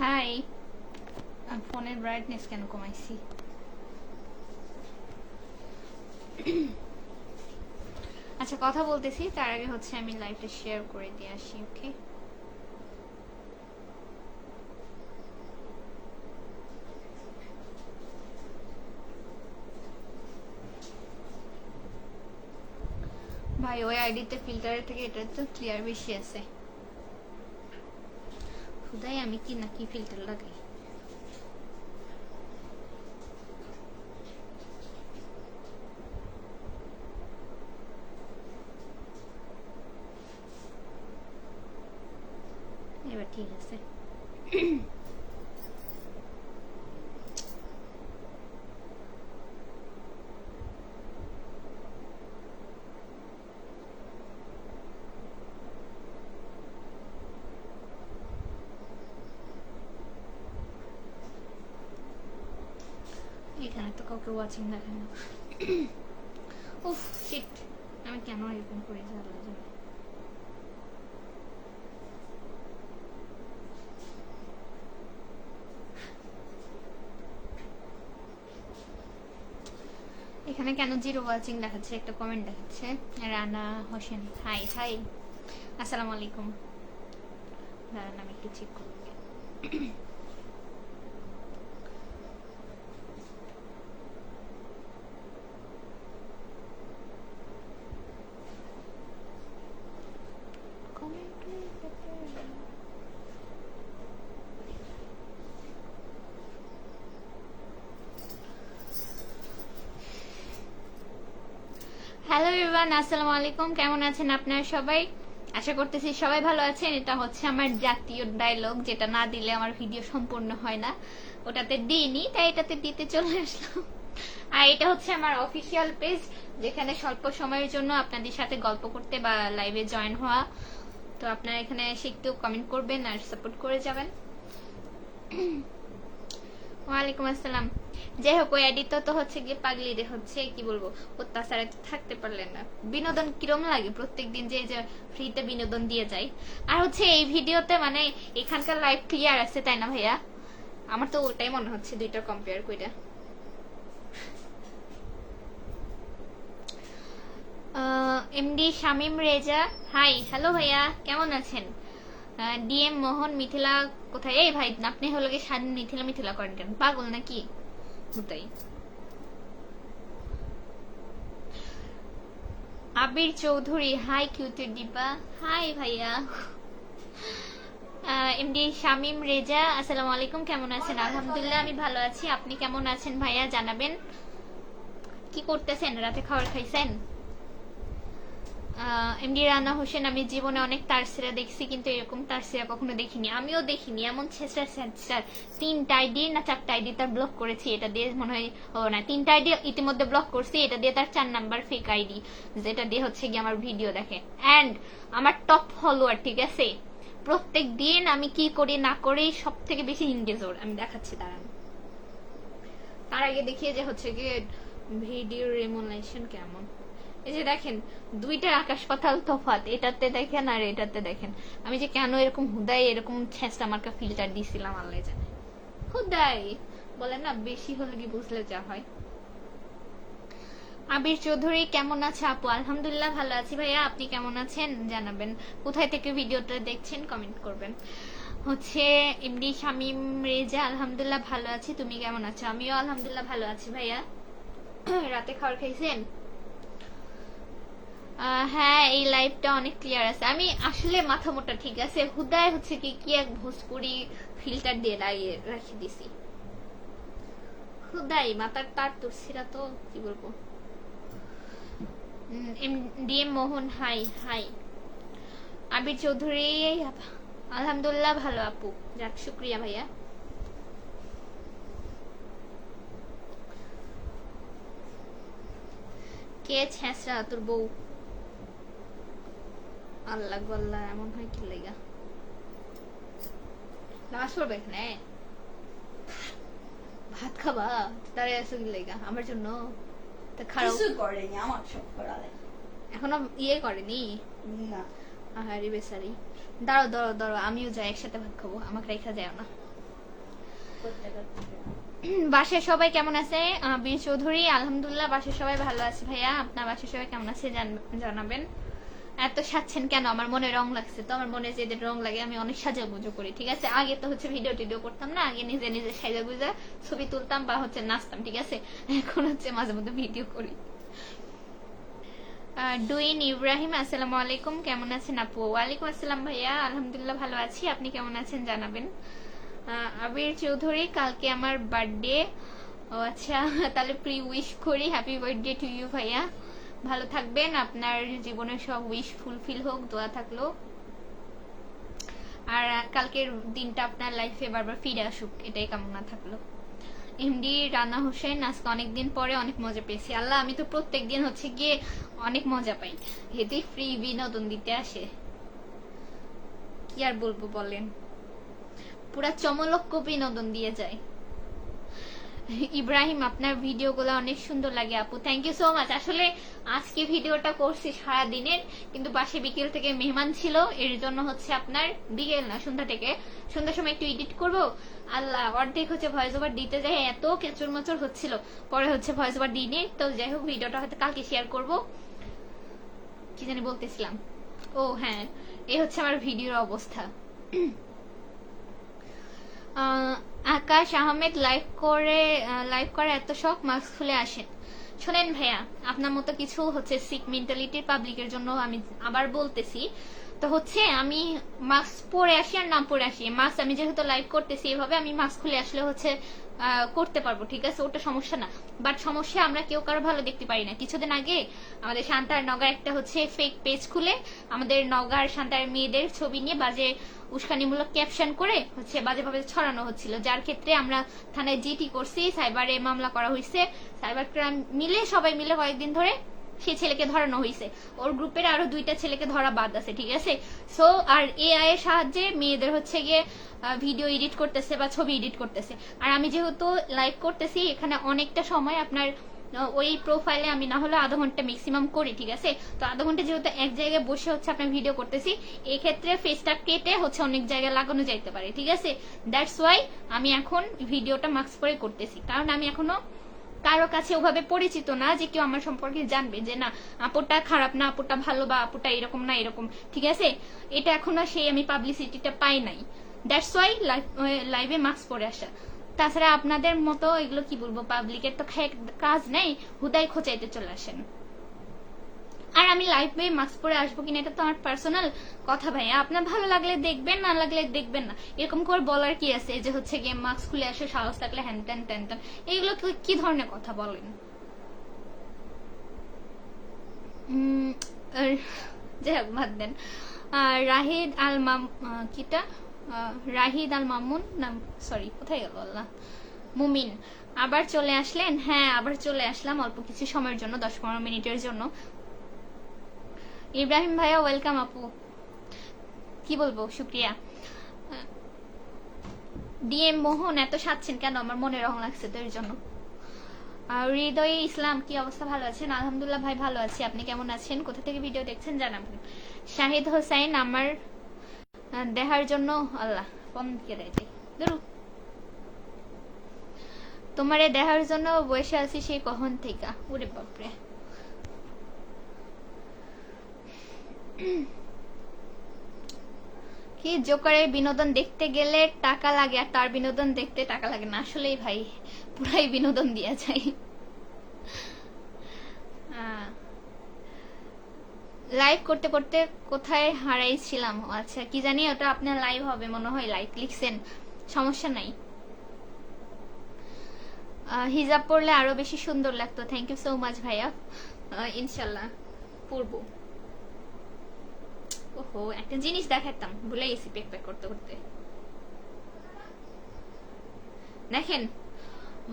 High, ফোনের brightness কেন কমাইছি? আচ্ছা, কথা বলতেছি, তার আগে হচ্ছে আমি লাইভটা শেয়ার করে দিয়ে আসি। ওকে, ভাই ওই আইডিতে ফিল্টারের থেকে এটা তো ক্লিয়ার বেশি আছে। খুদাই আমি কি না কি ফিল্টার লাগাই। এবার ঠিক আছে। এখানে তো কাউকে ওয়াচিং দেখে না। উফ শিট, আমি কেন এরকম করে জ্বালা যায়। এখানে কেন জিরো ওয়াচিং দেখাচ্ছে? একটা কমেন্ট দেখাচ্ছে রানা হোসেন। হাই হাই, আসসালামু আলাইকুম। দাঁড়ান আমি একটু চেক করব। হ্যালো এভরিওয়ান, আসসালামু আলাইকুম। কেমন আছেন আপনারা সবাই? আশা করতেছি সবাই ভালো আছেন। এটা হচ্ছে আমার জাতীয় ডায়লগ, যেটা না দিলে আমার ভিডিও সম্পূর্ণ হয় না। ওটাতে দিইনি, তাই এটাতে দিতে চলে আসলাম। আর এটা হচ্ছে আমার অফিসিয়াল পেজ, যেখানে স্বল্প সময়ের জন্য আপনাদের সাথে গল্প করতে বা লাইভে জয়েন হওয়া। তো আপনারা এখানে এসে একটু কমেন্ট করবেন আর সাপোর্ট করে যাবেন। ওয়ালাইকুম আসসালাম। যাই হোক, ওই আইডিটা তো হচ্ছে গিয়ে পাগলিরে হচ্ছে কি বলবো, অত্যাচারে থাকতে পারলেন না। বিনোদন কিরম লাগে প্রত্যেকদিন যে যে ফ্রিতে বিনোদন দিয়ে যায়। আর হচ্ছে এই ভিডিওতে মানে এখানকার লাইভ ক্লিয়ার আছে, তাই না ভাইয়া? আমার তো ওটাই মনে হচ্ছে, দুইটা কম্পেয়ার কইরা। MD Shamim Reza, hi hello ভাইয়া, কেমন আছেন? ডিএম মোহন মিথিলা কোথায়? এই ভাই আপনি হলো গিয়ে স্বাধীন মিথিলা মিথিলা করেন কেন? পাগল নাকি? ওটাই। আবির চৌধুরী, হাই কিউটি ডিবা, হাই ভাইয়া। এমডি শামিম রেজা, আসসালামু আলাইকুম, কেমন আছেন? আলহামদুলিল্লাহ আমি ভালো আছি, আপনি কেমন আছেন ভাইয়া জানাবেন। কি করতেছেন? রাতে খাবার খাইছেন? এমডি রানা হোসেন, আমি জীবনে অনেক তারসিরা দেখছি, কিন্তু এরকম তারসিরা কখনো দেখিনি। আমিও দেখিনি এমন ছেঁচড়া স্যার। 3টা আইডি না 4টা আইডি তার ব্লক করেছি, এটা দিয়ে মনে হয়। ও না, 3টা আইডি ইতিমধ্যে ব্লক করছি, এটা দিয়ে তার 4 নাম্বার ফেক আইডি, যেটা দিয়ে হচ্ছে গিয়ে আমার ভিডিও দেখে। অ্যান্ড আমার টপ ফলোয়ার, ঠিক আছে? প্রত্যেক দিন আমি কি করি না করি সব থেকে বেশি এনগেজ ওর, আমি দেখাচ্ছি দাঁড়ান। তার আগে দেখিয়ে যে হচ্ছে গিয়ে ভিডিও রেমুনেশন কেমন। এই যে দেখেন, দুইটার আকাশ পাতাল তফাৎ, এটাতে দেখেন আর এটাতে দেখেন। আমি যে কেন এরকম হুদাই এরকম ছেঁচড়া মার্কা ফিল্টার দিছিলাম আল্লাহ জানে। হুদাই বলেন না, বেশি হলে কি বুঝলে যা হয়। আবির চৌধুরী, কেমন আছে আপু? আলহামদুলিল্লাহ ভালো আছি ভাইয়া, আপনি কেমন আছেন জানাবেন। কোথায় থেকে ভিডিওটা দেখছেন কমেন্ট করবেন। হচ্ছে এমডি শামিম রেজা, আলহামদুলিল্লাহ ভালো আছি, তুমি কেমন আছো? আমিও আলহামদুলিল্লাহ ভালো আছি ভাইয়া। রাতে খাবার খাইছেন? হ্যাঁ, এই লাইভটা অনেক ক্লিয়ার আছে। আমি আসলে মাথা মোটা, ঠিক আছে? হুদায় হচ্ছে কি কি এক ভোজপুরি ফিল্টার দিয়ে লাগিয়ে রাখি দিছি। হুদাই মাথার তার তুলছিরা, তো কি বলবো। ডিএম মোহন, হাই হাই। আবির চৌধুরী, আলহামদুলিল্লাহ ভালো আপু, যাক শুক্রিয়া ভাইয়া। কে ছেঁচড়া? তোর বউ? আল্লাহ গোল্লা, এমন হয় কি লেগা? নামাজ পড়বে এখানে? ভাত খাবা? দাঁড়িয়ে আছো কি লেগা আমার জন্য? তা খারাপ কিছু করেনি, আমার সব করালে এখনো ইয়ে করেনি না। আহারে বেচারি। দাঁড়ো দাঁড়ো দাঁড়ো, আমিও যাই, একসাথে ভাত খাবো, আমাকে রেখা যায় না। করতে করতে। বাসায় সবাই কেমন আছে? বীর চৌধুরী, আলহামদুলিল্লাহ বাসায় সবাই ভালো আছে ভাইয়া। আপনার বাসায় সবাই কেমন আছে জানাবেন। এত সাজছেন কেন? আমার মনে রং লাগছে তো, আমার মনে যেদের রং লাগে আমি অনেক সাজাগুজো করি, ঠিক আছে? আগে তো হচ্ছে ভিডিও টিডিও করতাম না, আগে নিজে নিজে সাজাগুজা ছবি তুলতাম বা হচ্ছে নাচতাম, ঠিক আছে? এখন হচ্ছে মাঝে মধ্যে ভিডিও করি। ডুইন ইব্রাহিম, আসসালামু আলাইকুম, কেমন আছেন আপু? ওয়ালাইকুম আসসালাম ভাইয়া, আলহামদুলিল্লাহ ভালো আছি। আপনি কেমন আছেন জানাবেন। আবির চৌধুরী, কালকে আমার বার্থডে। ও আচ্ছা, তাহলে প্রি উইশ করি, হ্যাপি বার্থডে টু ইউ ভাইয়া। ভালো থাকবেন, আপনার জীবনের সব উইশ ফুলফিল হোক, দোয়া থাকলো। আর কালকের দিনটা আপনার লাইফে বারবার ফিরে আসুক, এটাই কামনা থাকলো। এমডি রানা হোসেন, আজকে অনেকদিন পরে অনেক মজা পেয়েছি। আল্লাহ, আমি তো প্রত্যেক দিন হচ্ছে গিয়ে অনেক মজা পাই, এতে ফ্রি বিনোদন দিতে আসে, কি আর বলবো বলেন, পুরা চমলক্ষ বিনোদন দিয়ে যায়। ইব্রাহিম, আপনার ভিডিওগুলো অনেক সুন্দর লাগে আপু, থ্যাংক ইউ সো মাচ। আসলে আজকে ভিডিওটা করছি সারা দিনের, কিন্তু বাসে বিকেল থেকে মেহমান ছিল, এর জন্য হচ্ছে আপনার বিকেল না সন্ধ্যা থেকে, সন্ধ্যার সময় একটু এডিট করব, আল্লাহ অর্ধেক হচ্ছে ভয়েস ওভার দিতে যাই এত কেচর মচর হচ্ছিল, পরে হচ্ছে ভয়েস ওভার দিইনি। তো যাই হোক, ভিডিওটা হয়তো কালকে শেয়ার করব। কি জানি বলতেছিলাম, ও হ্যাঁ, এই হচ্ছে আমার ভিডিওর অবস্থা। আকাশ আহমেদ, লাইভ করে এত শখ, মাস্ক খুলে আসেন। শোনেন ভাইয়া, আপনার মতো কিছু হচ্ছে সিক মেন্টালিটির পাবলিকের জন্য আমি আবার বলতেছি, তো হচ্ছে আমি মাস্ক পরে আসি আর না পরে আসি, মাস্ক আমি যেহেতু লাইভ করতেছি এভাবে, আমি মাস্ক খুলে আসলে হচ্ছে করতে পারবো, ঠিক আছে? ওটা সমস্যা না। বাট সমস্যা, আমরা কেউ কারো ভালো দেখতে পারি না। কিছুদিন আগে আমাদের শান্তার নগার একটা হচ্ছে ফেক পেজ খুলে আমাদের নগার শান্তার মেয়েদের ছবি নিয়ে বাজে উস্কানিমূলক ক্যাপশন করে হচ্ছে বাজেভাবে ছড়ানো হচ্ছিল, যার ক্ষেত্রে আমরা থানায় জিটি করছি, সাইবারে মামলা করা হয়েছে, সাইবার ক্রাইম মিলে সবাই মিলে কয়েকদিন ধরে সেই ছেলেকে ধরানো হয়েছে। ওর গ্রুপের আরো 2টা ছেলেকে ধরা বাদ আছে, ঠিক আছে? সো আর এআই এর সাহায্যে মেয়েদের হচ্ছে গিয়ে ভিডিও এডিট করতেছে বা ছবি এডিট করতেছে। আর আমি যেহেতু লাইভ করতেছি, এখানে অনেকটা সময় আপনার ওই প্রোফাইলে আমি না হলে আধা ঘন্টা ম্যাক্সিমাম করি, ঠিক আছে? তো আধা ঘন্টা যেহেতু এক জায়গায় বসে হচ্ছে আপনার ভিডিও করতেছি, এই ক্ষেত্রে ফেসটা কেটে হচ্ছে অনেক জায়গায় লাগানো যাইতে পারে, ঠিক আছে? দ্যাটস ওয়াই আমি এখন ভিডিওটা মাস্ক পরে করতেছি, কারণ আমি এখনো কারো কাছে ওভাবে পরিচিত না যে কেউ আমার সম্পর্কে জানবে যে না আপুটা খারাপ না, আপুটা ভালো, বা আপুটা এরকম না এরকম, ঠিক আছে? এটা এখনো সেই আমি পাবলিসিটিটা পাই নাই, দ্যাটস ওয়াই লাইভে মাস্ক পরে আসা। তাছাড়া আপনাদের মতো এগুলো কি বলবো, পাবলিকের তো কাজ নেই, হুদাই খোঁচাইতে চলে আসেন। আর আমি লাইভে মাস্ক পরে আসবো কিনা এটা তো আমার পার্সোনাল কথা ভাইয়া, আপনার ভালো লাগলে দেখবেন, না লাগলে দেখবেন না, এরকম করে বলার কি আছে যে হচ্ছে গিয়ে মাস্ক খুলে আসে সাহস থাকলে হ্যান ত্যান ত্যান ত্যান, এইগুলো কি ধরনের কথা বলেন? যাই হোক, বাদ দেন। রাহিদ আল কিটা রাহিদ আল মামুন নাম, সরি কোথায় গেল আল্লাহ, মুমিন, আবার চলে আসলেন? হ্যাঁ, আবার চলে আসলাম অল্প কিছু সময়ের জন্য, 10-15 মিনিটের জন্য। ইব্রাহিম ভাইয়া, ওয়েলকাম আপু, কি বলবো, শুক্রিয়া। ডিএম মোহন, এত সাজছেন কেন? আমার মনে রং লাগছে তো এর জন্য। হৃদয় ইসলাম, কি অবস্থা, ভালো আছেন? আলহামদুলিল্লাহ ভাই, ভালো আছি। আপনি কেমন আছেন? কোথা থেকে ভিডিও দেখছেন জানাবেন। শাহিদ হোসাইন, আমার দেহার জন্য, আল্লাহ ফোন কেটে যাই, তোমারে দেহার জন্য বসে আছি সেই কখন থেকে, ওরে বাপরে। কি জোকারের বিনোদন দেখতে গেলে টাকা লাগে, আর তার বিনোদন দেখতে টাকা লাগে না, আসলেই ভাই পুরাই বিনোদন দিয়া যায়। লাইভ করতে করতে কোথায় হারাইছিলাম? আচ্ছা, কি জানি, ওটা আপনার লাইভ হবে মনে হয়, লাইভ লিখছেন, সমস্যা নাই। হিজাব পরলে আরো বেশি সুন্দর লাগতো, থ্যাংক ইউ সো মাচ ভাইয়া, ইনশাল্লাহ পরবো। ওহো, একটা জিনিস দেখাতাম, ভুলে গেছি প্যাক করতে করতে। দেখেন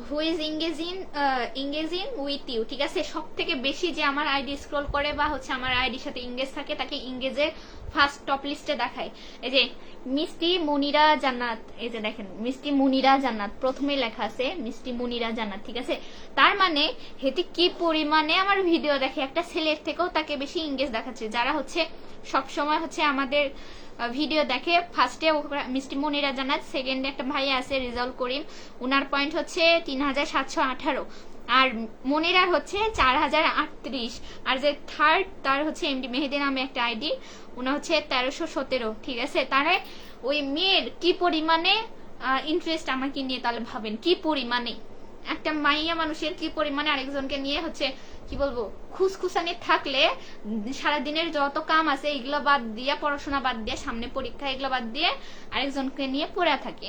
who is engaging with you, ঠিক আছে? সব থেকে বেশি যে আমার আইডি স্ক্রল করে বা হচ্ছে আমার আইডির সাথে ইংগেজ থাকে তাকে ইংগেজের ফার্স্ট টপ লিস্টে দেখায়। এই যে মিষ্টি মুনিরা জান্নাত, এই যে দেখেন মিষ্টি মুনিরা জান্নাত, প্রথমেই লেখা আছে মিষ্টি মুনিরা জান্নাত, ঠিক আছে? তার মানে হেতি কি পরিমাণে আমার ভিডিও দেখে, একটা ছেলের থেকেও তাকে বেশি ইংগেজ দেখাচ্ছে। যারা হচ্ছে সব সময় হচ্ছে আমাদের ভিডিও দেখে, ফার্স্টে মিষ্টি মনিরা জান্নাত, সেকেন্ডে একটা ভাইয়া আছে রিজাল করিম, উনার পয়েন্ট হচ্ছে 3718, আর মনিরার হচ্ছে 4038, আর যে থার্ড তার হচ্ছে এমডি মেহেদি নামে একটা আইডি, উনা হচ্ছে 1317, ঠিক আছে? তারে ওই মেয়ের কি পরিমাণে ইন্টারেস্ট আমাকে নিয়ে, তাহলে ভাবেন কি পরিমাণে একটা মাইয়া মানুষের কি পরিমাণে আরেকজনকে নিয়ে হচ্ছে কি বলবো খুসখুসানি থাকলে সারাদিনের যত কাম আছে এগুলো বাদ দিয়ে, পড়াশোনা বাদ দিয়ে, সামনে পরীক্ষা, এগুলো বাদ দিয়ে আরেকজনকে নিয়ে পড়ে থাকে।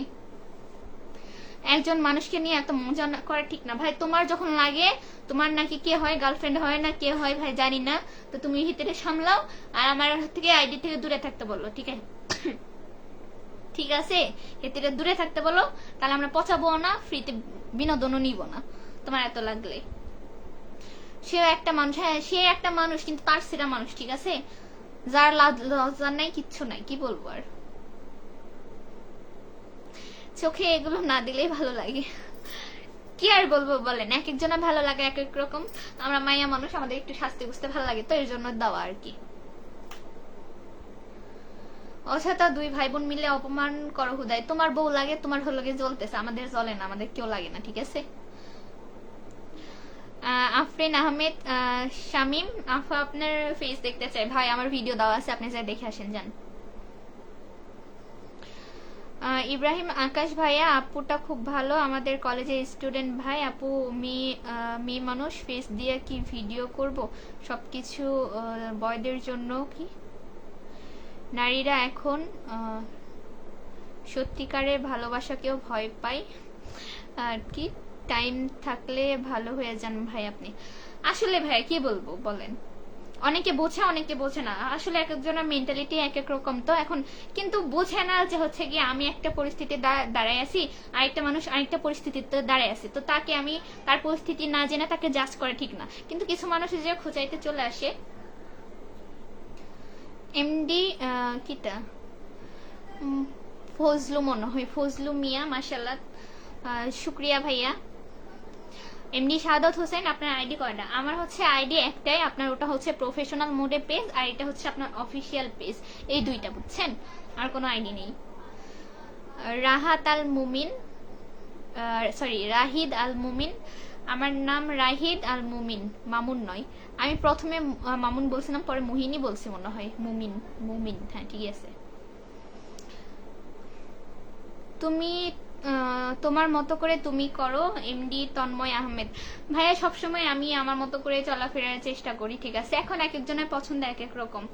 একজন মানুষকে নিয়ে এত মজা করা ঠিক না ভাই। তোমার যখন লাগে, তোমার নাকি কে হয়, গার্লফ্রেন্ড হয় না কে হয় ভাই জানি না, তো তুমি ভিতরে সামলাও আর আমার থেকে আইডি থেকে দূরে থাকতে বলো, ঠিক আছে? ঠিক আছে, হেতিরে দূরে থাকতে বলো, তাহলে আমরা পচাবো না, ফ্রিতে বিনোদনও নিব না তোমার এত লাগলে। সেও একটা মানুষ, হ্যাঁ সে একটা মানুষ, কিন্তু তার সেরা মানুষ, ঠিক আছে? যার লজ্জা নাই, কিচ্ছু নাই, কি বলবো আর। চোখে এগুলো না দিলেই ভালো লাগে, কি আর বলবো বলেন, এক একজনের ভালো লাগে এক এক রকম। আমরা মাইয়া মানুষ, আমাদের একটু শাস্তি বুঝতে ভালো লাগে, তো এর জন্য দেওয়া আর কি। অযথা দুই ভাই বোন মিলে অপমান করো হুদায়, তোমার বউ লাগে, তোমার হলো গিয়ে জ্বলতেছে, আমাদের জ্বলে না, আমাদের কেউ লাগে না, ঠিক আছে? আফরিন আহমেদ শামিম আফা আপনার ফেস দেখতে চাই ভাই, আমার ভিডিও দেওয়া আছে, আপনি যাই দেখে আসেন যান। ইব্রাহিম আকাশ ভাইয়া, আপুটা খুব ভালো, আমাদের কলেজের স্টুডেন্ট ভাই। আপু মেয়ে মানুষ, ফেস দিয়ে কি ভিডিও করব, সবকিছু বয়দের জন্য কি? নারীরা এখন সত্যিকারের ভালোবাসাকেও ভয় পায় আর কি, টাইম থাকলে ভালো হয়ে যান ভাই আপনি। আসলে ভাই কি বলবো বলেন, অনেকে বোঝে অনেকে বোঝে না, আসলে এক একজনের মেন্টালিটি এক এক রকম, তো এখন কিন্তু বোঝে না যে হচ্ছে কি আমি একটা পরিস্থিতি দাঁড়ায় আছি, আরেকটা মানুষ আরেকটা পরিস্থিতিতে দাঁড়ায় আছে, তো তাকে আমি তার পরিস্থিতি না জেনে তাকে জাজ করা ঠিক না। কিন্তু কিছু মানুষ যে খোঁচাইতে চলে আসে। এমডি কিটা ফজলু মনে হয়, ফজলু মিয়া, মাশাআল্লাহ, শুক্রিয়া ভাইয়া। এমডি শাহাদাত হোসেন, আপনার আইডি কয়টা? আমার হচ্ছে আইডি একটাই, আপনার ওটা হচ্ছে প্রফেশনাল মোডে পেজ, আর এটা হচ্ছে আপনার অফিসিয়াল পেজ, এই দুইটা, বুঝছেন? আর কোনো আইডি নেই। রাহাত আল মুমিন, সরি রাহিদ আল মুমিন, আমার নাম রাহিদ আল মুমিন, মামুন নয়। আমি প্রথমে মামুন বলছিলাম, পরে মুহিনী বলছি মনে হয়, মুমিন মুমিন, হ্যাঁ ঠিক আছে। তুমি তোমার মতো করে তুমি করো, এমডি তন্ময় আহমেদ ভাইয়া। সবসময় আমি আমার মতো করে চলাফেরার চেষ্টা করি, ঠিক আছে? এখন এক একজনের পছন্দ এক এক রকম,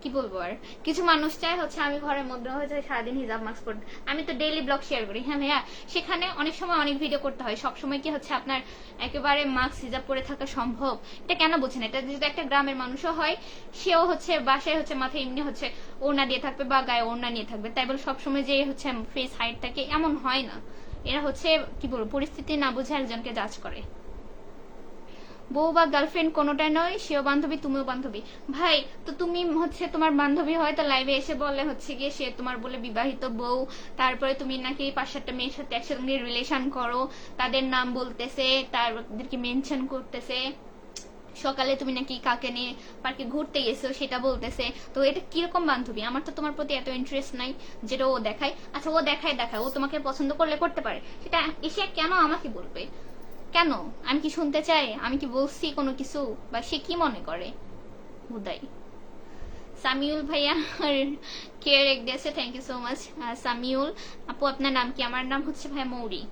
কি বলবো আর। কিছু মানুষ চায় হচ্ছে আমি ঘরের মধ্যে হচ্ছে সারাদিন হিজাব মাস্ক পড়তে, আমি তো ডেইলি ব্লগ শেয়ার করি, হ্যাঁ ভাইয়া, সেখানে অনেক সময় অনেক ভিডিও করতে হয়, সব সময় কি হচ্ছে আপনার একেবারে মাস্ক হিজাব পরে থাকা সম্ভব? এটা কেন বুঝেন? এটা যদি একটা গ্রামের মানুষও হয়, সেও হচ্ছে বাসায় হচ্ছে মাথায় এমনি হচ্ছে ওড়না দিয়ে থাকবে বা গায়ে ওড়না নিয়ে থাকবে, তাই বলে সবসময় যে হচ্ছে ফেস হাইট থাকে এমন হয় না। এরা হচ্ছে কি বলবো পরিস্থিতি না বুঝে একজনকে জাজ করে। বউ বা গার্লফ্রেন্ড কোনোটাই নয়, সেও বান্ধবী তুমিও বান্ধবী। ভাই তো তুমি হচ্ছে তোমার বান্ধবী হয় তো লাইভে এসে বলে হচ্ছে গিয়ে সে তোমার বলে বিবাহিত বউ, তারপরে তুমি নাকি 5-7টা মেয়ের সাথে একসঙ্গে রিলেশন করো, তাদের নাম বলতেছে, তাদেরকে মেনশন করতেছে, সকালে তুমি নাকি কাকে নিয়ে পার্কে ঘুরতে গেছো সেটা বলতেছে। তো এটা কিরকম বান্ধবী? আমার তো তোমার প্রতি এত ইন্টারেস্ট নাই যেটা ও দেখায়। আচ্ছা ও দেখায় ও তোমাকে পছন্দ করলে করতে পারে, সেটা এসে কেন আমাকে বলবে? কেন? আমি কি শুনতে চাই? আমি কি বলছি কোনো কিছু? বা সে কি মনে করে হুদাই? সামিউল ভাইয়া কেয়ার এক দিয়েছে, thank you so much Samiul আপু। আপনার নাম কি? আমার নাম হচ্ছে ভাইয়া মৌরি।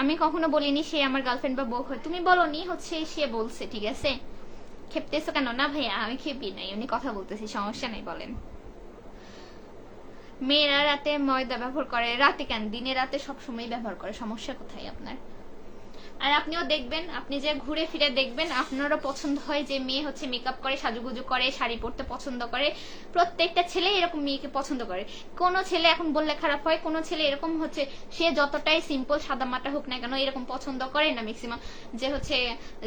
আমি কখনো বলিনি সে আমার গার্লফ্রেন্ড বা বউ হয়, তুমি বলনি, হচ্ছে সে বলছে, ঠিক আছে? খেপতেছো কেন? না ভাইয়া আমি খেপি নাই, উনি কথা বলতেছি, সমস্যা নেই, বলেন। মেয়েরা রাতে ময়দা ব্যবহার করে, রাতে কেন, দিনে রাতে সবসময় ব্যবহার করে, সমস্যা কোথায় আপনার? আর আপনিও দেখবেন, আপনি যে ঘুরে ফিরে দেখবেন আপনারও পছন্দ হয় যে মেয়ে হচ্ছে মেকআপ করে, সাজুগুজু করে, শাড়ি পরতে পছন্দ করে। প্রত্যেকটা ছেলে এরকম মেয়েকে পছন্দ করে। কোনো ছেলে এখন বললে খারাপ হয়, কোনো ছেলে এরকম হচ্ছে সে যতটাই সিম্পল সাদামাটা হোক না কেন এরকম পছন্দ করে না ম্যাক্সিমাম, যে হচ্ছে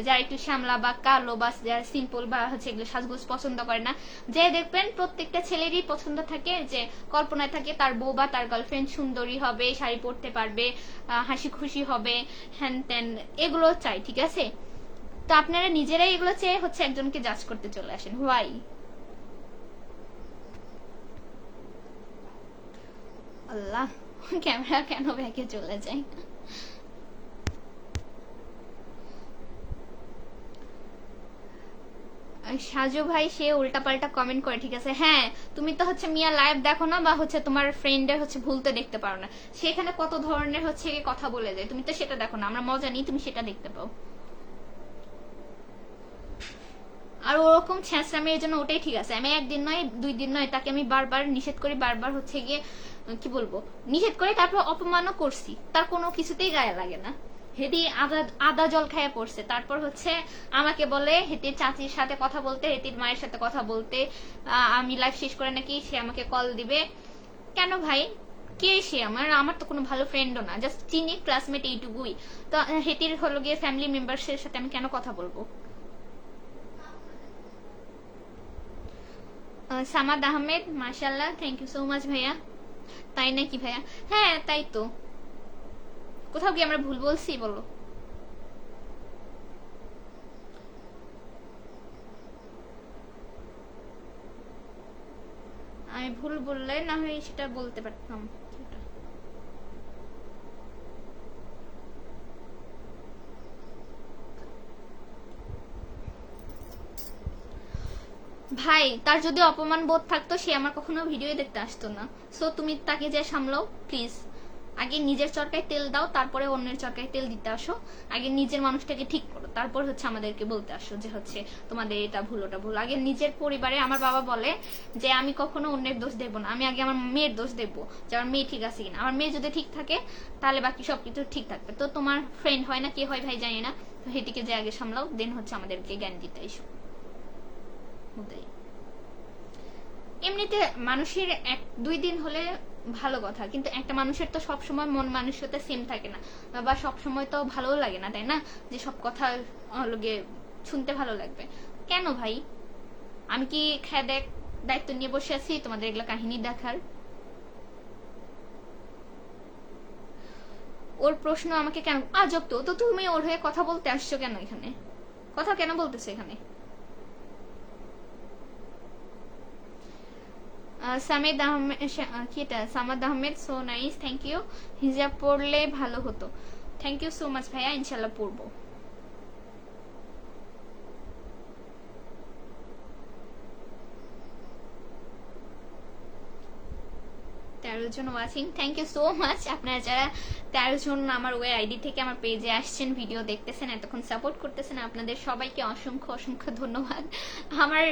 যারা একটু শ্যামলা বা কালো বা যারা সিম্পল বা হচ্ছে এগুলো সাজগুজ পছন্দ করে না। যে দেখবেন প্রত্যেকটা ছেলেরই পছন্দ থাকে যে কল্পনায় থাকে তার বউ বা তার গার্লফ্রেন্ড সুন্দরী হবে, শাড়ি পরতে পারবে, হাসি খুশি হবে, হ্যান ত্যান, এগুলো চাই। ঠিক আছে, তো আপনারা নিজেরাই এগুলো চেয়ে হচ্ছে একজনকে জাজ করতে চলে আসেন। হোয়াই আল্লাহ, ক্যামেরা কেন ব্যাকে চলে যায়? সাজু ভাই সে উল্টাপাল্টা কমেন্ট করে। ঠিক আছে, হ্যাঁ তুমি তো হচ্ছে মিয়া লাইভ দেখো না, বা হচ্ছে তোমার ফ্রেন্ডের হচ্ছে ভুলতে দেখতে পারো না, সেখানে কত ধরনের হচ্ছে কথা বলে যায়, তুমি তো সেটা দেখো না। আমরা মজা নিই, তুমি সেটা দেখতে পাও। আর ওরকম ছ্যাঁচড়ামি এর জন্য ওটাই ঠিক আছে। আমি একদিন নয় 2 দিন নয় তাকে আমি বারবার নিষেধ করি, বারবার হচ্ছে গিয়ে কি বলবো নিষেধ করে, তারপর অপমানও করছি, তার কোনো কিছুতেই গায়ে লাগে না। হেদি আদা জল খাইয়া পড়ছে, তারপর হচ্ছে আমাকে বলে হেতির চাচির সাথে কথা বলতে, হেতির মায়ের সাথে কথা বলতে। আমি লাইভ শেষ করে নাকি সে আমাকে কল দিবে। কেন ভাই, কে সে? আমার তো কোনো ভালো ফ্রেন্ডও না, জাস্ট চিনি, ক্লাসমেট, এইটুকুই। তো হেতির হলো গিয়ে ফ্যামিলি মেম্বার্সের সাথে আমি কেন কথা বলবো? সামাদ আহমেদ, মাশাআল্লাহ, থ্যাংক ইউ সো মাচ ভাইয়া। তাই নাকি ভাইয়া? হ্যাঁ তাই তো। কোথাও কি আমরা ভুল বলছি বলো? আমি ভুল বললে না হয় সেটা বলতে পারতাম। ভাই তার যদি অপমান বোধ থাকতো সে আমার কখনো ভিডিও দেখতে আসতো না। সো তুমি তাকে যে সামলাও প্লিজ। আগে নিজের চরকায় তেল দাও, তারপরে অন্যের চরকায় তেল দিতে আসো। আগে নিজের মানুষটাকে ঠিক করো, তারপর হচ্ছে আমাদেরকে বলতে আসো যে হচ্ছে তোমাদের এটা ভুল ওটা ভুল। আগে নিজের পরিবারে আমার বাবা বলে যে আমি কখনো অন্যের দোষ দেবো না, আমি আগে আমার মেয়ের দোষ দেবো যে আমার মেয়ে ঠিক আছে কিনা। আমার মেয়ে যদি ঠিক থাকে তাহলে বাকি সবকিছু ঠিক থাকবে। তো তোমার ফ্রেন্ড হয় না কে হয় ভাই জানি না, তো সেটিকে যে আগে সামলাও, দেন হচ্ছে আমাদেরকে জ্ঞান দিতে এসো। এমনিতে মানুষের 1-2 দিন হলে ভালো কথা, কিন্তু একটা মানুষের তো সবসময় মন মানসিকতা সেম থাকে না, বা সবসময় তো ভালো লাগে না, তাই না? যে সব কথা লগে শুনতে ভালো লাগবে কেন ভাই? আমি কি খেয়ে দেখ দায়িত্ব নিয়ে বসে আছি তোমাদের এগুলো কাহিনী দেখার? ওর প্রশ্ন আমাকে কেন আজব তো তুমি ওর হয়ে কথা বলতে আসছো কেন এখানে? কথা কেন বলতেছো এখানে? সামেদ আহমেদ, কি এটা? Samad Ahmed, so nice, thank you. হিজাব পড়লে ভালো হতো। থ্যাংক ইউ সো মাচ ভাইয়া, ইনশাল্লাহ পড়বো। 13 জন watching, thank you so much. আপনারা যারা 13 জন আমার ওই আইডি থেকে আমার পেজে আসছেন, ভিডিও দেখতেছেন, এতক্ষণ সাপোর্ট করতেছেন, আপনাদের সবাইকে অসংখ্য অসংখ্য ধন্যবাদ। আমার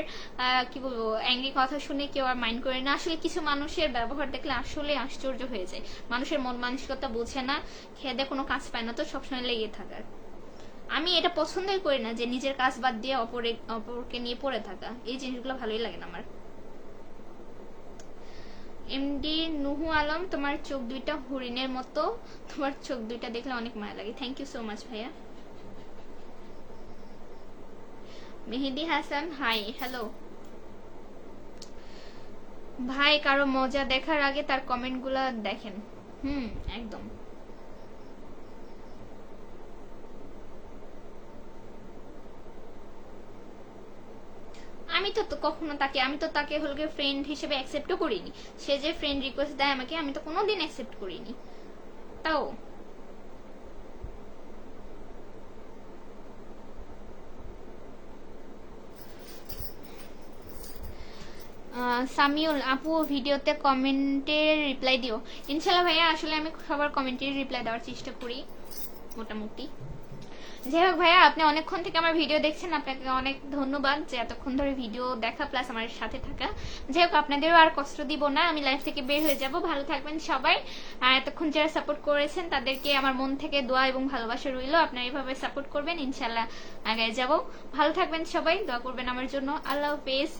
কি বলবো অ্যাংরি কথা শুনে কেউ আর মাইন্ড করে না। আসলে কিছু মানুষের ব্যবহার দেখলে আসলে আশ্চর্য হয়ে যায়। মানুষের মন মানসিকতা বোঝে না, খেয়ে কোনো কাজ পায় না, তো সবসময় লেগে থাকার। আমি এটা পছন্দই করি না যে নিজের কাজ বাদ দিয়ে অপরকে নিয়ে পড়ে থাকা, এই জিনিসগুলো ভালোই লাগে না আমার। এমডি নুহু আলম, তোমার চোখ দুইটা হরিণের মতো, তোমার চোখ দুইটা দেখলে অনেক মায়া লাগে। থ্যাংক ইউ সো মাচ ভাইয়া। মেহেদি হাসান, হাই, হ্যালো ভাই। কারো মজা দেখার আগে তার কমেন্ট গুলা দেখেন। একদম। আমি তো কখনো আমি তো তাকে হলকে ফ্রেন্ড হিসেবে অ্যাকসেপ্টও করিনি। সে যে ফ্রেন্ড রিকোয়েস্ট দেয় আমাকে, আমি তো কোনোদিন অ্যাকসেপ্ট করিনি। তাও সামিউল আপু, ভিডিওতে কমেন্টের রিপ্লাই দিও। ইনশাল্লাহ ভাইয়া, আসলে আমি সবার কমেন্টের রিপ্লাই দেওয়ার চেষ্টা করি। মোটামুটি। যাই হোক ভাইয়া, আপনি অনেকক্ষণ থেকে আমার ভিডিও দেখছেন, আপনাকে অনেক ধন্যবাদ যে এতক্ষণ ধরে ভিডিও দেখা প্লাস আমার সাথে থাকা। যাই হোক, আপনাদেরও আর কষ্ট দিব না, আমি লাইফ থেকে বের হয়ে যাব। ভালো থাকবেন সবাই, আর এতক্ষণ যারা সাপোর্ট করেছেন তাদেরকে আমার মন থেকে দোয়া এবং ভালোবাসা রইল। আপনারা এইভাবে সাপোর্ট করবেন, ইনশাল্লাহ আগে যাব। ভালো থাকবেন সবাই, দোয়া করবেন আমার জন্য। আল্লাহ হাফেজ।